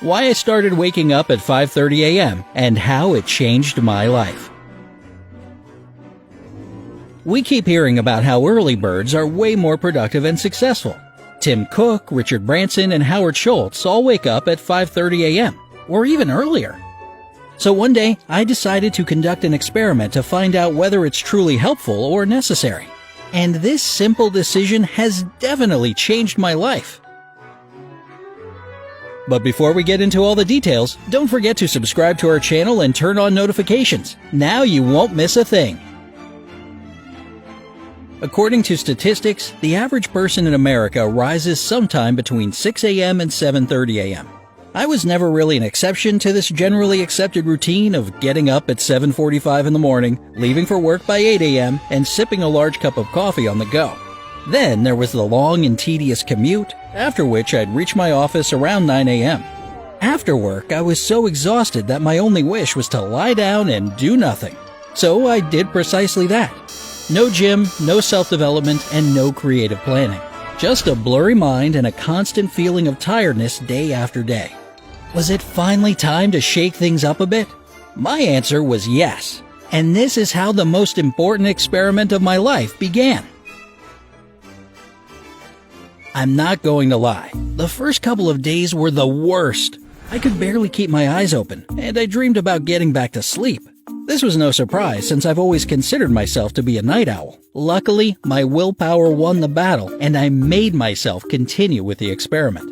why I started waking up at 5:30 a.m., and how it changed my life. We keep hearing about how early birds are way more productive and successful. Tim Cook, Richard Branson, and Howard Schultz all wake up at 5:30 a.m., or even earlier. So one day, I decided to conduct an experiment to find out whether it's truly helpful or necessary. And this simple decision has definitely changed my life. But before we get into all the details, don't forget to subscribe to our channel and turn on notifications. Now you won't miss a thing. According to statistics, the average person in America rises sometime between 6 a.m. and 7:30 a.m. I was never really an exception to this generally accepted routine of getting up at 7:45 in the morning, leaving for work by 8 a.m., and sipping a large cup of coffee on the go. Then there was the long and tedious commute, after which I'd reach my office around 9 a.m. After work, I was so exhausted that my only wish was to lie down and do nothing. So I did precisely that. No gym, no self-development, and no creative planning. Just a blurry mind and a constant feeling of tiredness day after day. Was it finally time to shake things up a bit? My answer was yes. And this is how the most important experiment of my life began. I'm not going to lie. The first couple of days were the worst. I could barely keep my eyes open, and I dreamed about getting back to sleep. This was no surprise since I've always considered myself to be a night owl. Luckily, my willpower won the battle, and I made myself continue with the experiment.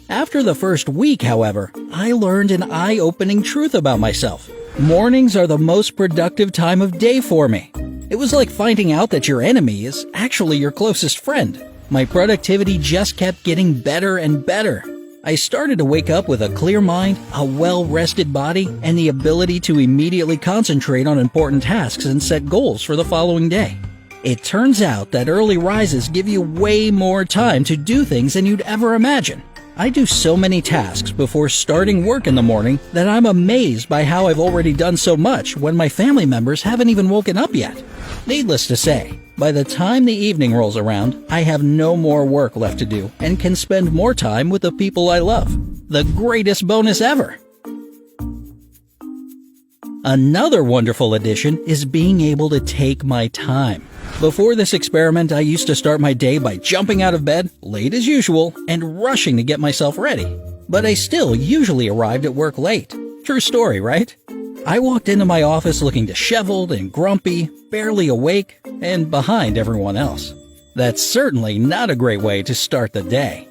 After the first week, however, I learned an eye-opening truth about myself. Mornings are the most productive time of day for me. It was like finding out that your enemy is actually your closest friend. My productivity just kept getting better and better. I started to wake up with a clear mind, a well-rested body, and the ability to immediately concentrate on important tasks and set goals for the following day. It turns out that early rises give you way more time to do things than you'd ever imagine. I do so many tasks before starting work in the morning that I'm amazed by how I've already done so much when my family members haven't even woken up yet. Needless to say, by the time the evening rolls around, I have no more work left to do and can spend more time with the people I love. The greatest bonus ever! Another wonderful addition is being able to take my time. Before this experiment, I used to start my day by jumping out of bed, late as usual, and rushing to get myself ready. But I still usually arrived at work late. True story, right? I walked into my office looking disheveled and grumpy, barely awake, and behind everyone else. That's certainly not a great way to start the day.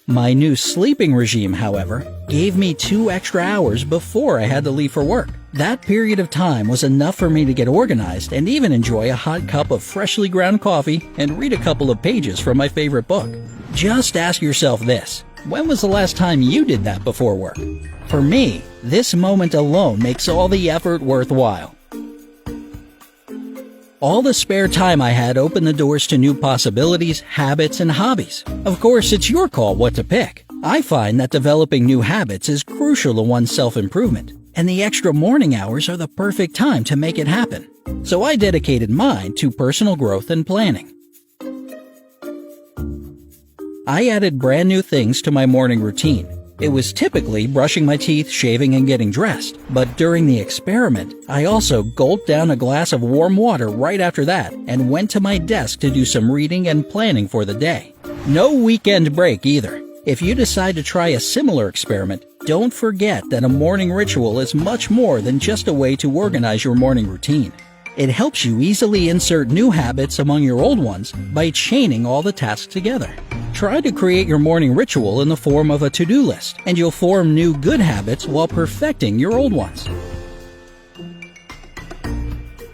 My new sleeping regime, however, gave me 2 extra hours before I had to leave for work. That period of time was enough for me to get organized and even enjoy a hot cup of freshly ground coffee and read a couple of pages from my favorite book. Just ask yourself this: when was the last time you did that before work? For me, this moment alone makes all the effort worthwhile. All the spare time I had opened the doors to new possibilities, habits, and hobbies. Of course, it's your call what to pick. I find that developing new habits is crucial to one's self-improvement, and the extra morning hours are the perfect time to make it happen. So I dedicated mine to personal growth and planning. I added brand new things to my morning routine. It was typically brushing my teeth, shaving, and getting dressed. But during the experiment, I also gulped down a glass of warm water right after that and went to my desk to do some reading and planning for the day. No weekend break either. If you decide to try a similar experiment, don't forget that a morning ritual is much more than just a way to organize your morning routine. It helps you easily insert new habits among your old ones by chaining all the tasks together. Try to create your morning ritual in the form of a to-do list, and you'll form new good habits while perfecting your old ones.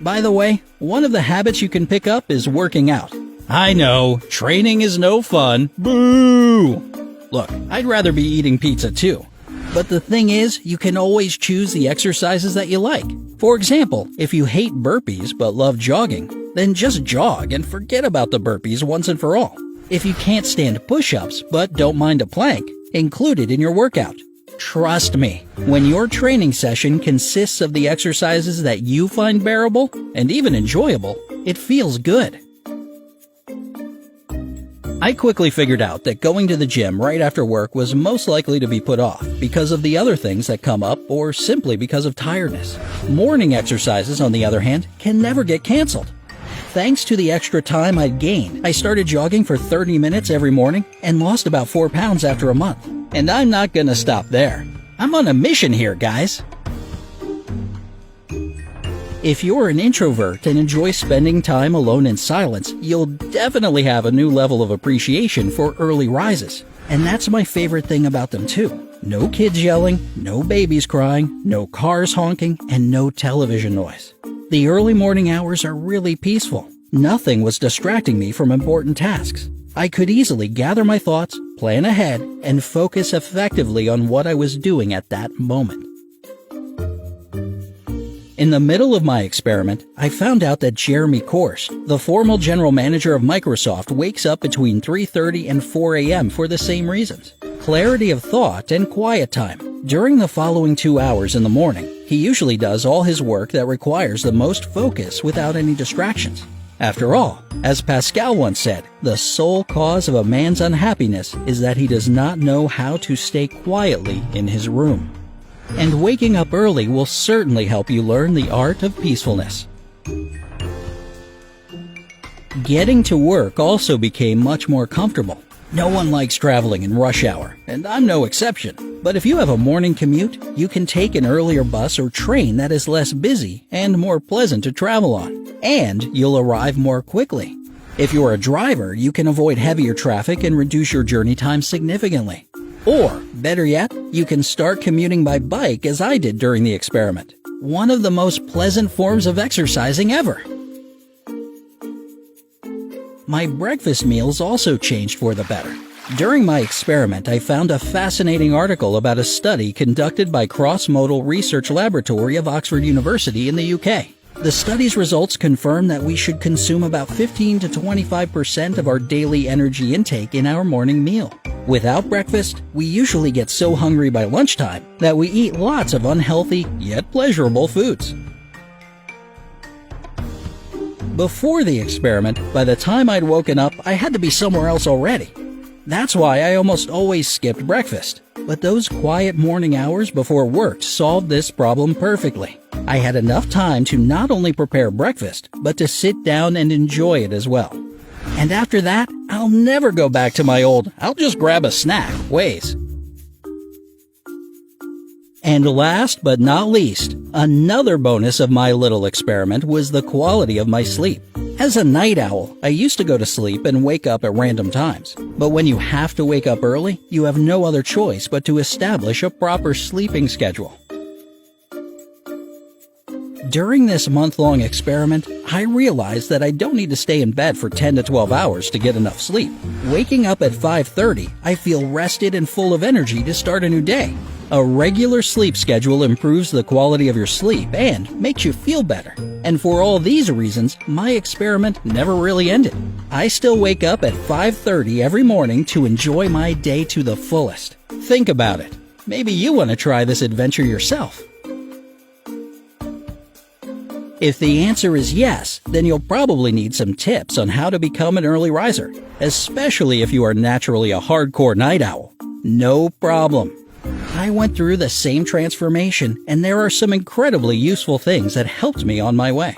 By the way, one of the habits you can pick up is working out. I know, training is no fun. Boo! Look, I'd rather be eating pizza too. But the thing is, you can always choose the exercises that you like. For example, if you hate burpees but love jogging, then just jog and forget about the burpees once and for all. If you can't stand push-ups but don't mind a plank, include it in your workout. Trust me, when your training session consists of the exercises that you find bearable and even enjoyable, it feels good. I quickly figured out that going to the gym right after work was most likely to be put off because of the other things that come up or simply because of tiredness. Morning exercises, on the other hand, can never get canceled. Thanks to the extra time I'd gained, I started jogging for 30 minutes every morning and lost about 4 pounds after a month. And I'm not gonna stop there. I'm on a mission here, guys. If you're an introvert and enjoy spending time alone in silence, you'll definitely have a new level of appreciation for early rises. And that's my favorite thing about them too. No kids yelling, no babies crying, no cars honking, and no television noise. The early morning hours are really peaceful. Nothing was distracting me from important tasks. I could easily gather my thoughts, plan ahead, and focus effectively on what I was doing at that moment. In the middle of my experiment, I found out that Jeremy Korst, the former general manager of Microsoft, wakes up between 3:30 and 4 a.m. for the same reasons: clarity of thought and quiet time. During the following 2 hours in the morning, he usually does all his work that requires the most focus without any distractions. After all, as Pascal once said, the sole cause of a man's unhappiness is that he does not know how to stay quietly in his room. And waking up early will certainly help you learn the art of peacefulness. Getting to work also became much more comfortable. No one likes traveling in rush hour, and I'm no exception. But if you have a morning commute, you can take an earlier bus or train that is less busy and more pleasant to travel on, and you'll arrive more quickly. If you're a driver, you can avoid heavier traffic and reduce your journey time significantly. Or, better yet, you can start commuting by bike as I did during the experiment. One of the most pleasant forms of exercising ever. My breakfast meals also changed for the better. During my experiment, I found a fascinating article about a study conducted by Cross-Modal Research Laboratory of Oxford University in the UK. The study's results confirm that we should consume about 15 to 25% of our daily energy intake in our morning meal. Without breakfast, we usually get so hungry by lunchtime that we eat lots of unhealthy yet pleasurable foods. Before the experiment, by the time I'd woken up, I had to be somewhere else already. That's why I almost always skipped breakfast. But those quiet morning hours before work solved this problem perfectly. I had enough time to not only prepare breakfast, but to sit down and enjoy it as well. And after that, I'll never go back to my old, I'll just grab a snack ways. And last but not least, another bonus of my little experiment was the quality of my sleep. As a night owl, I used to go to sleep and wake up at random times. But when you have to wake up early, you have no other choice but to establish a proper sleeping schedule. During this month-long experiment, I realized that I don't need to stay in bed for 10 to 12 hours to get enough sleep. Waking up at 5:30, I feel rested and full of energy to start a new day. A regular sleep schedule improves the quality of your sleep and makes you feel better. And for all these reasons, my experiment never really ended. I still wake up at 5:30 every morning to enjoy my day to the fullest. Think about it. Maybe you want to try this adventure yourself. If the answer is yes, then you'll probably need some tips on how to become an early riser, especially if you are naturally a hardcore night owl. No problem. I went through the same transformation, and there are some incredibly useful things that helped me on my way.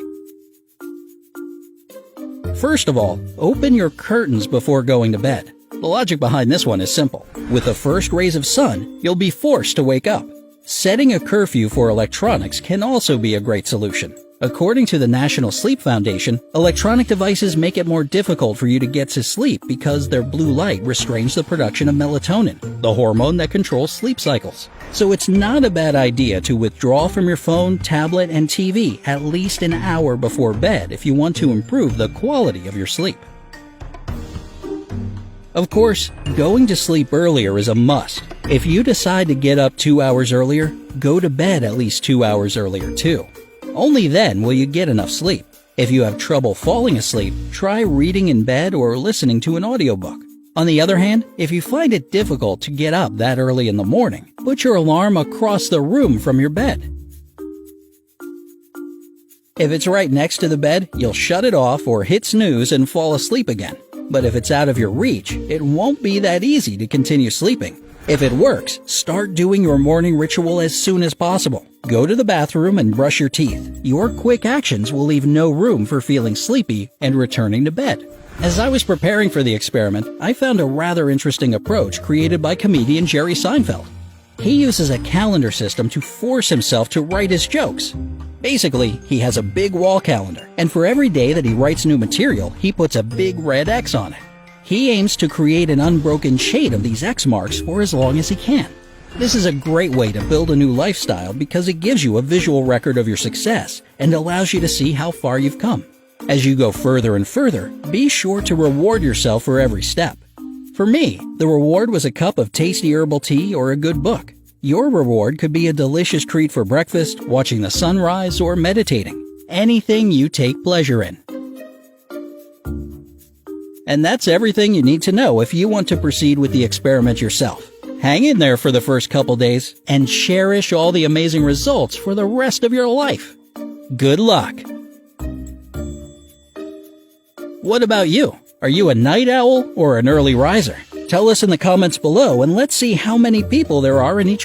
First of all, open your curtains before going to bed. The logic behind this one is simple. With the first rays of sun, you'll be forced to wake up. Setting a curfew for electronics can also be a great solution. According to the National Sleep Foundation, electronic devices make it more difficult for you to get to sleep because their blue light restrains the production of melatonin, the hormone that controls sleep cycles. So it's not a bad idea to withdraw from your phone, tablet, and TV at least an hour before bed if you want to improve the quality of your sleep. Of course, going to sleep earlier is a must. If you decide to get up 2 hours earlier, go to bed at least 2 hours earlier too. Only then will you get enough sleep. If you have trouble falling asleep, try reading in bed or listening to an audiobook. On the other hand, if you find it difficult to get up that early in the morning, put your alarm across the room from your bed. If it's right next to the bed, you'll shut it off or hit snooze and fall asleep again. But if it's out of your reach, it won't be that easy to continue sleeping. If it works, start doing your morning ritual as soon as possible. Go to the bathroom and brush your teeth. Your quick actions will leave no room for feeling sleepy and returning to bed. As I was preparing for the experiment, I found a rather interesting approach created by comedian Jerry Seinfeld. He uses a calendar system to force himself to write his jokes. Basically, he has a big wall calendar, and for every day that he writes new material, he puts a big red X on it. He aims to create an unbroken chain of these X marks for as long as he can. This is a great way to build a new lifestyle because it gives you a visual record of your success and allows you to see how far you've come. As you go further and further, be sure to reward yourself for every step. For me, the reward was a cup of tasty herbal tea or a good book. Your reward could be a delicious treat for breakfast, watching the sunrise, or meditating. Anything you take pleasure in. And that's everything you need to know if you want to proceed with the experiment yourself. Hang in there for the first couple days and cherish all the amazing results for the rest of your life. Good luck! What about you? Are you a night owl or an early riser? Tell us in the comments below and let's see how many people there are in each